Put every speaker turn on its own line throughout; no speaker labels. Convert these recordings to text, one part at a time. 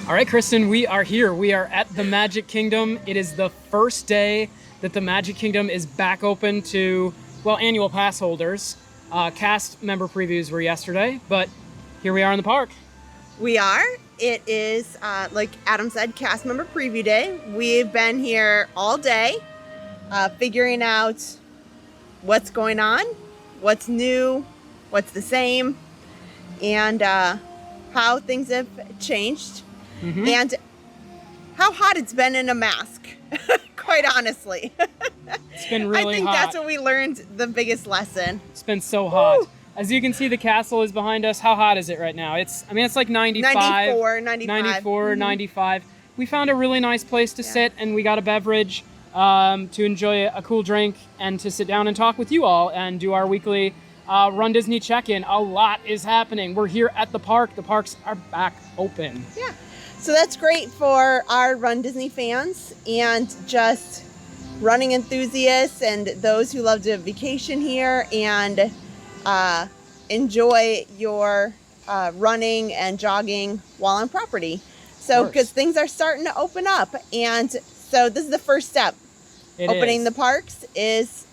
All right, Kristen, we are here. We are at the Magic Kingdom. It is the first day that the Magic Kingdom is back open to, well, annual pass holders. Cast member previews were yesterday, but here we are in the park.
We are. It is, like Adam said, cast member preview day. We've been here all day figuring out what's going on, what's new, what's the same, and how things have changed. Mm-hmm. And how hot it's been in a mask, quite honestly.
It's been really hot.
I think that's what we learned, the biggest lesson.
It's been so hot.
Woo!
As you can see, the castle is behind us. How hot is it right now? It's like 95. 94, mm-hmm. 95. We found a really nice place to sit, and we got a beverage to enjoy a cool drink and to sit down and talk with you all and do our weekly Run Disney check-in. A lot is happening. We're here at the park. The parks are back open.
Yeah. So that's great for our Run Disney fans and just running enthusiasts and those who love to vacation here and enjoy your running and jogging while on property. So because things are starting to open up, and so this is the first step. Opening the parks is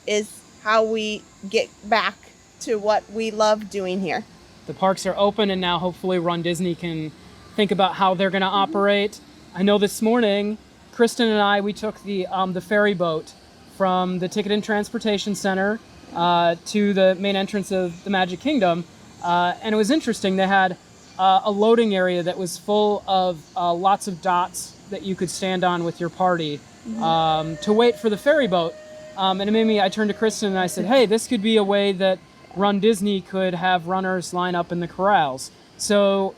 how we get back to what we love doing here.
The parks are open, and now hopefully Run Disney can think about how they're going to operate. I know this morning, Kristen and I, we took the ferry boat from the Ticket and Transportation Center to the main entrance of the Magic Kingdom, and it was interesting. They had a loading area that was full of lots of dots that you could stand on with your party to wait for the ferry boat. And it made me, I turned to Kristen and I said, hey, this could be a way that Run Disney could have runners line up in the corrals. So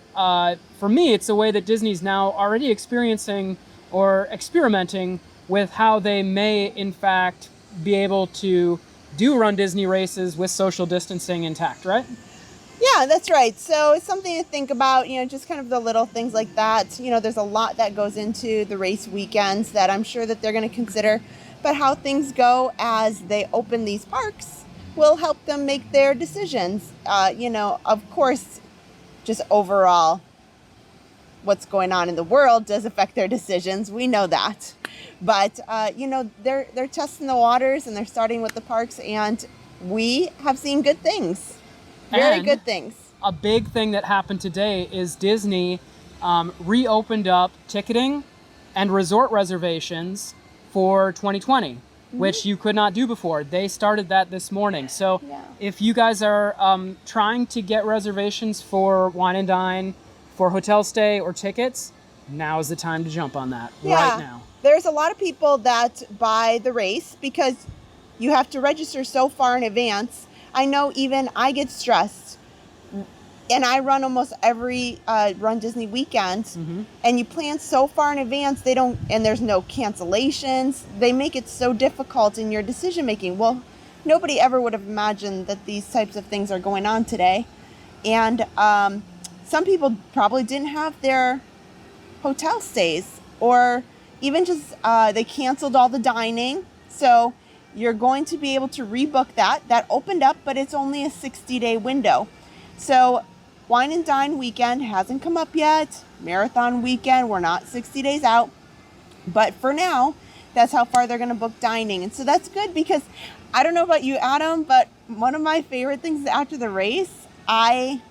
for me, it's a way that Disney's now already experiencing or experimenting with how they may, in fact, be able to do Run Disney races with social distancing intact, right?
Yeah, that's right. So it's something to think about, just kind of the little things like that. There's a lot that goes into the race weekends that I'm sure that they're going to consider. But how things go as they open these parks will help them make their decisions. Of course, just overall, what's going on in the world does affect their decisions. We know that. But, they're testing the waters and they're starting with the parks, and we have seen good things. Very good things.
A big thing that happened today is Disney reopened up ticketing and resort reservations for 2020, which you could not do before. They started that this morning. So if you guys are trying to get reservations for Wine and Dine, for hotel stay or tickets, now is the time to jump on that right now.
There's a lot of people that buy the race because you have to register so far in advance. I know even I get stressed, and I run almost every Run Disney weekend, and you plan so far in advance, and there's no cancellations. They make it so difficult in your decision making. Well, nobody ever would have imagined that these types of things are going on today. And some people probably didn't have their hotel stays, or even just they canceled all the dining. So you're going to be able to rebook that. That opened up, but it's only a 60-day window. So Wine and Dine weekend hasn't come up yet. Marathon weekend, we're not 60 days out. But for now, that's how far they're going to book dining. And so that's good because I don't know about you, Adam, but one of my favorite things after the race, I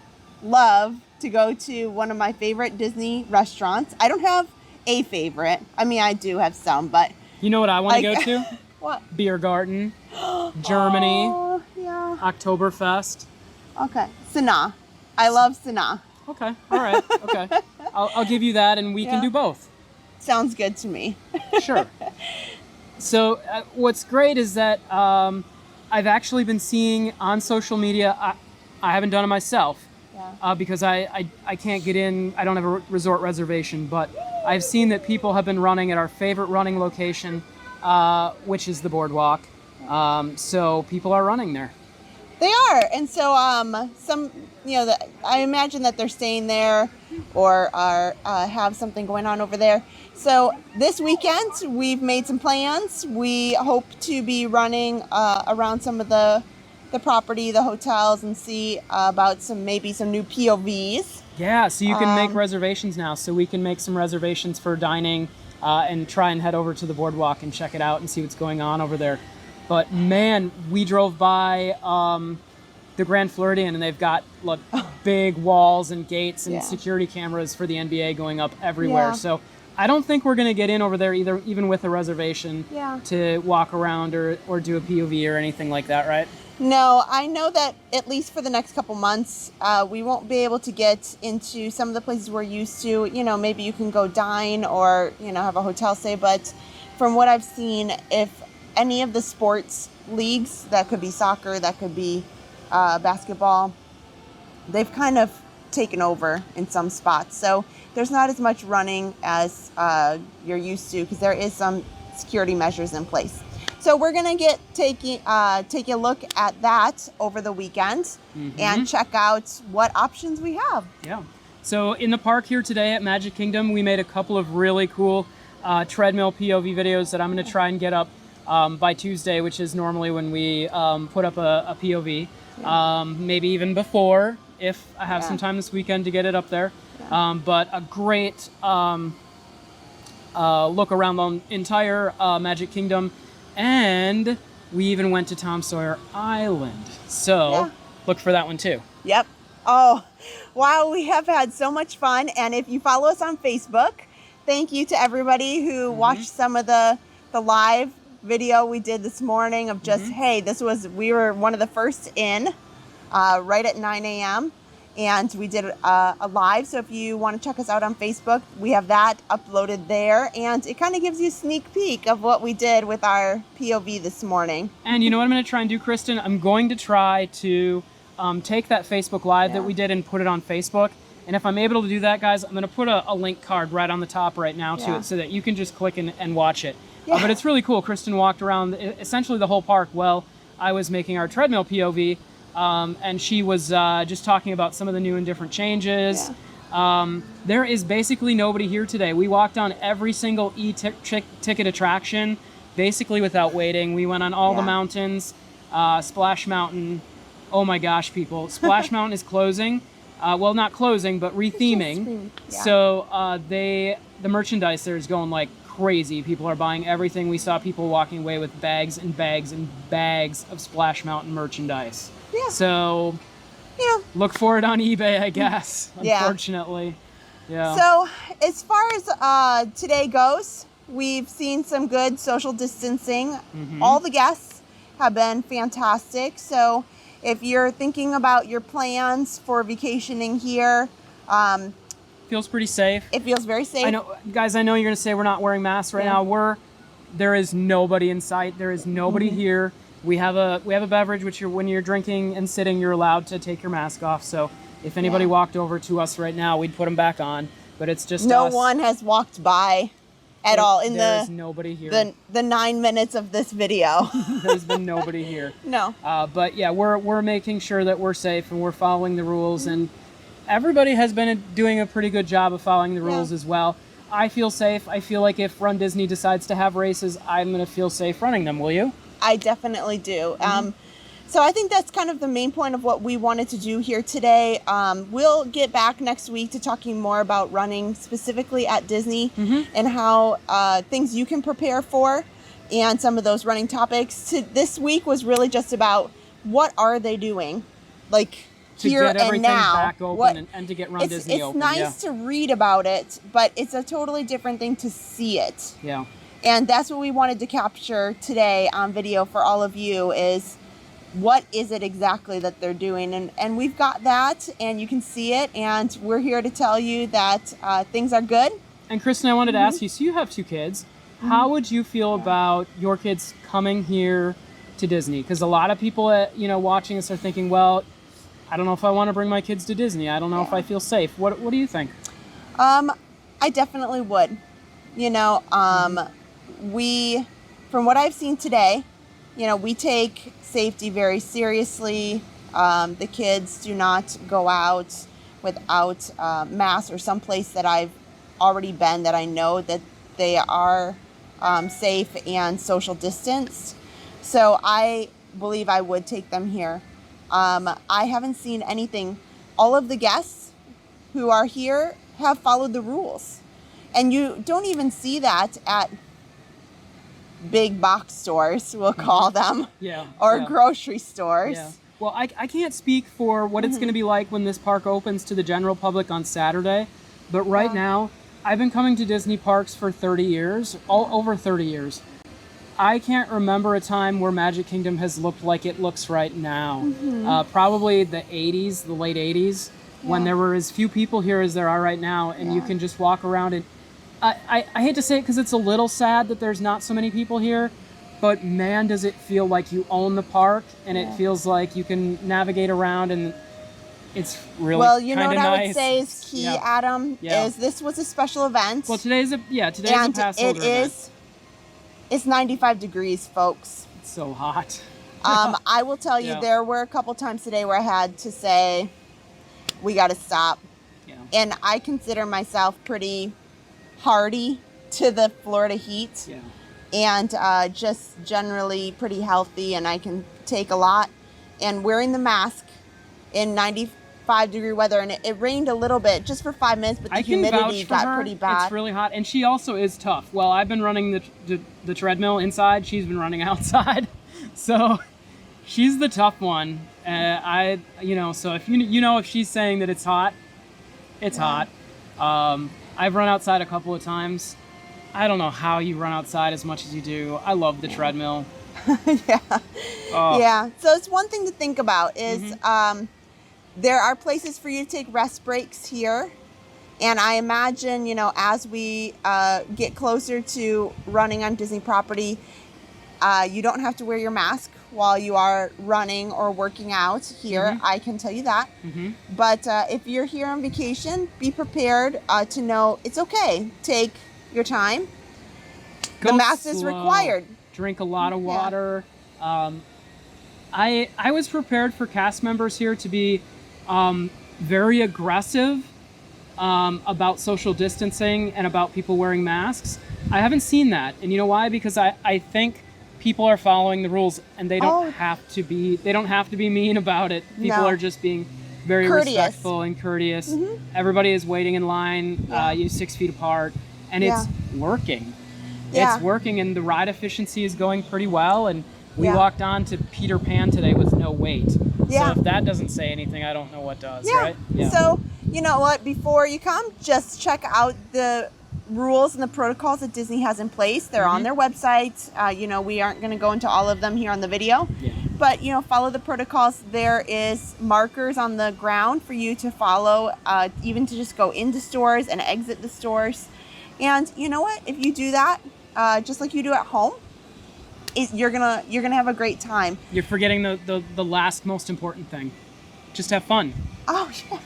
love to go to one of my favorite Disney restaurants. I don't have a favorite. I mean, I do have some, but...
You know what I want to go to?
What?
Beer Garden, Germany,
yeah.
Oktoberfest.
Okay, Sanaa. I love Sanaa.
Okay, all right, okay. I'll give you that, and we can do both.
Sounds good to me.
Sure. So what's great is that I've actually been seeing on social media, I haven't done it myself because I can't get in, I don't have a resort reservation, but I've seen that people have been running at our favorite running location, which is the boardwalk. So people are running there.
They are, and so I imagine that they're staying there or are have something going on over there. So this weekend we've made some plans. We hope to be running around some of the property, the hotels, and see about some new POVs.
Yeah, so you can make reservations now. So we can make some reservations for dining and try and head over to the boardwalk and check it out and see what's going on over there. But man, we drove by the Grand Floridian, and they've got like big walls and gates and security cameras for the NBA going up everywhere.
Yeah.
So I don't think we're going to get in over there either, even with a reservation to walk around or do a POV or anything like that, right?
No, I know that at least for the next couple months, we won't be able to get into some of the places we're used to. You know, maybe you can go dine or, you know, have a hotel stay. But from what I've seen, if any of the sports leagues, that could be soccer, that could be basketball, they've kind of taken over in some spots. So there's not as much running as you're used to because there is some security measures in place. So we're gonna take a look at that over the weekend and check out what options we have.
Yeah. So in the park here today at Magic Kingdom, we made a couple of really cool treadmill POV videos that I'm gonna try and get up by Tuesday, which is normally when we put up a POV. Maybe even before if I have some time this weekend to get it up there. But a great look around the entire Magic Kingdom. And we even went to Tom Sawyer Island. So look for that one too.
Yep. Oh, wow. We have had so much fun. And if you follow us on Facebook, thank you to everybody who watched some of the live video we did this morning of just, hey, we were one of the first in right at 9 a.m. And we did a live. So if you want to check us out on Facebook, we have that uploaded there. And it kind of gives you a sneak peek of what we did with our POV this morning.
And you know what I'm going to try and do, Kristen? I'm going to try to take that Facebook Live that we did and put it on Facebook. And if I'm able to do that, guys, I'm going to put a link card right on the top right now to it so that you can just click and watch it. But it's really cool. Kristen walked around essentially the whole park while I was making our treadmill POV. And she was just talking about some of the new and different changes. There is basically nobody here today. We walked on every single ticket attraction, basically without waiting. We went on all the mountains. Splash Mountain, oh my gosh, people. Splash Mountain is closing. Well, not closing, but retheming. So the merchandise there is going like crazy. People are buying everything. We saw people walking away with bags and bags and bags of Splash Mountain merchandise. So, look for it on eBay, I guess, unfortunately.
So, as far as today goes, we've seen some good social distancing. All the guests have been fantastic. So, if you're thinking about your plans for vacationing here,
feels pretty safe.
It feels very safe.
I know, guys, I know you're going to say we're not wearing masks right now. There is nobody in sight. There is nobody here. We have a beverage, which when you're drinking and sitting, you're allowed to take your mask off. So if anybody walked over to us right now, we'd put them back on. But it's just
no
us.
one has walked by at all in
there's nobody here.
The 9 minutes of this video.
There's been nobody here.
No.
But yeah, we're making sure that we're safe and we're following the rules, and everybody has been doing a pretty good job of following the rules as well. I feel safe. I feel like if Run Disney decides to have races, I'm going to feel safe running them. Will you?
I definitely do. So I think that's kind of the main point of what we wanted to do here today. We'll get back next week to talking more about running specifically at Disney and how things you can prepare for and some of those running topics. This week was really just about what are they doing, like
to
here
get everything
and now.
back open and to get Run Disney open.
It's nice to read about it, but it's a totally different thing to see it.
Yeah.
And that's what we wanted to capture today on video for all of you is what is it exactly that they're doing? And we've got that, and you can see it, and we're here to tell you that things are good.
And Kristen, I wanted to ask you, so you have 2 kids. How would you feel about your kids coming here to Disney? Because a lot of people watching us are thinking, well, I don't know if I want to bring my kids to Disney. I don't know if I feel safe. What do you think?
I definitely would. From what I've seen today, we take safety very seriously. The kids do not go out without masks or someplace that I've already been that I know that they are safe and social distanced. So I believe I would take them here. I haven't seen anything. All of the guests who are here have followed the rules. And you don't even see that at big box stores, we'll call them, or grocery stores.
Yeah. Well, I can't speak for what it's going to be like when this park opens to the general public on Saturday, but right now, I've been coming to Disney parks for 30 years, over 30 years. I can't remember a time where Magic Kingdom has looked like it looks right now. Probably the 80s, the late 80s, when there were as few people here as there are right now, and you can just walk around and I hate to say it because it's a little sad that there's not so many people here, but man, does it feel like you own the park, and it feels like you can navigate around, and it's really
well. You know what
nice.
I would say is key, Adam, is this was a special event.
Well, today's a pass holder event.
It's 95 degrees, folks.
It's so hot.
I will tell you, there were a couple times today where I had to say, we got to stop. Yeah. And I consider myself pretty hardy to the Florida heat. Yeah. And just generally pretty healthy, and I can take a lot. And wearing the mask in 95-degree weather, and it rained a little bit just for 5 minutes, but the humidity got pretty bad.
It's really hot, and she also is tough. Well, I've been running the treadmill inside. She's been running outside, so she's the tough one. So if if she's saying that it's hot, it's hot. I've run outside a couple of times. I don't know how you run outside as much as you do. I love the treadmill.
Yeah. So it's one thing to think about is there are places for you to take rest breaks here. And I imagine, as we get closer to running on Disney property, you don't have to wear your mask while you are running or working out here. I can tell you that. But if you're here on vacation, be prepared to know it's okay. Take your time. The mask is required.
Drink a lot of water. I was prepared for cast members here to be very aggressive about social distancing and about people wearing masks. I haven't seen that. And you know why? Because I think people are following the rules, and they don't have to be mean about it. People are just being very respectful and courteous. Everybody is waiting in line, 6 feet apart, and it's working. It's working, and the ride efficiency is going pretty well, and we walked on to Peter Pan today with no wait. So if that doesn't say anything, I don't know what does, right? Yeah.
So, you know what, before you come, just check out the rules and the protocols that Disney has in place. They're on their website. We aren't going to go into all of them here on the video. But, follow the protocols. There is markers on the ground for you to follow, even to just go into stores and exit the stores. And you know what? If you do that, just like you do at home, you're gonna have a great time.
You're forgetting the last most important thing. Just have fun.
Oh, yeah.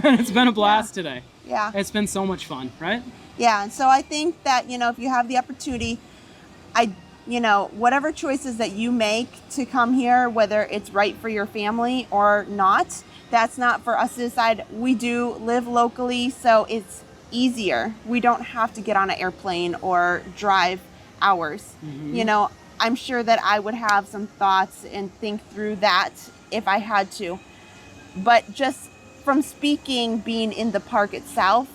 It's been a blast today.
Yeah.
It's been so much fun, right?
Yeah. And so I think that, if you have the opportunity, whatever choices that you make to come here, whether it's right for your family or not, that's not for us to decide. We do live locally, so it's easier. We don't have to get on an airplane or drive hours. I'm sure that I would have some thoughts and think through that if I had to. But just from being in the park itself,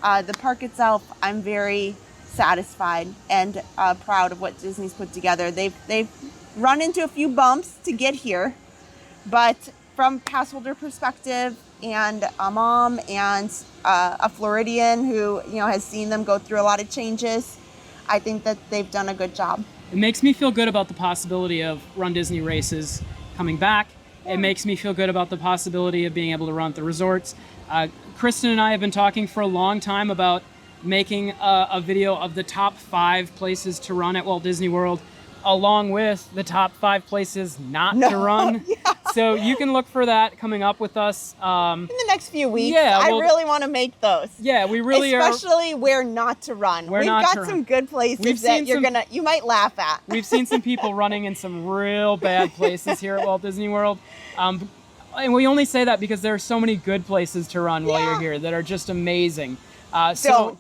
I'm very satisfied and proud of what Disney's put together. They've run into a few bumps to get here, but from pass holder perspective, and a mom and a Floridian who has seen them go through a lot of changes, I think that they've done a good job.
It makes me feel good about the possibility of Run Disney races coming back. It makes me feel good about the possibility of being able to run at the resorts. Kristen and I have been talking for a long time about making a video of the top 5 places to run at Walt Disney World, along with the top 5 places not to run. So you can look for that coming up with us. In
the next few weeks. I really want to make those.
Yeah, we really
Especially where not to run. We've got some good places that you might laugh at.
We've seen some people running in some real bad places here at Walt Disney World. And we only say that because there are so many good places to run while you're here that are just amazing.
Don't.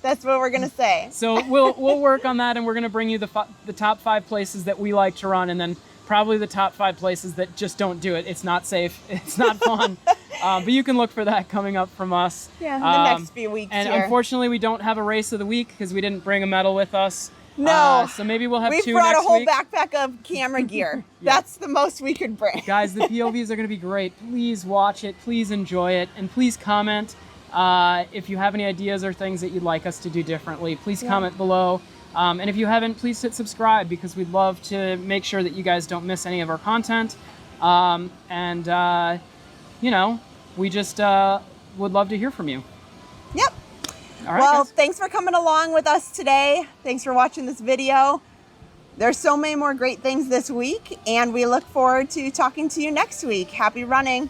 That's what we're gonna say.
So we'll work on that, and we're gonna bring you the top 5 places that we like to run, and then probably the top 5 places that just don't do it. It's not safe. It's not fun. But you can look for that coming up from us.
Yeah, in the next few weeks.
And
here.
unfortunately, we don't have a race of the week because we didn't bring a medal with us.
No.
So maybe we'll have 2 next week.
We brought a whole backpack of camera gear.
Yeah.
That's the most we could bring.
Guys, the POVs are going to be great. Please watch it. Please enjoy it. And please comment if you have any ideas or things that you'd like us to do differently. Please comment below. And if you haven't, please hit subscribe because we'd love to make sure that you guys don't miss any of our content. You know, we just would love to hear from you.
Yep.
All right,
well,
guys.
thanks for coming along with us today. Thanks for watching this video. There's so many more great things this week, and we look forward to talking to you next week. Happy running.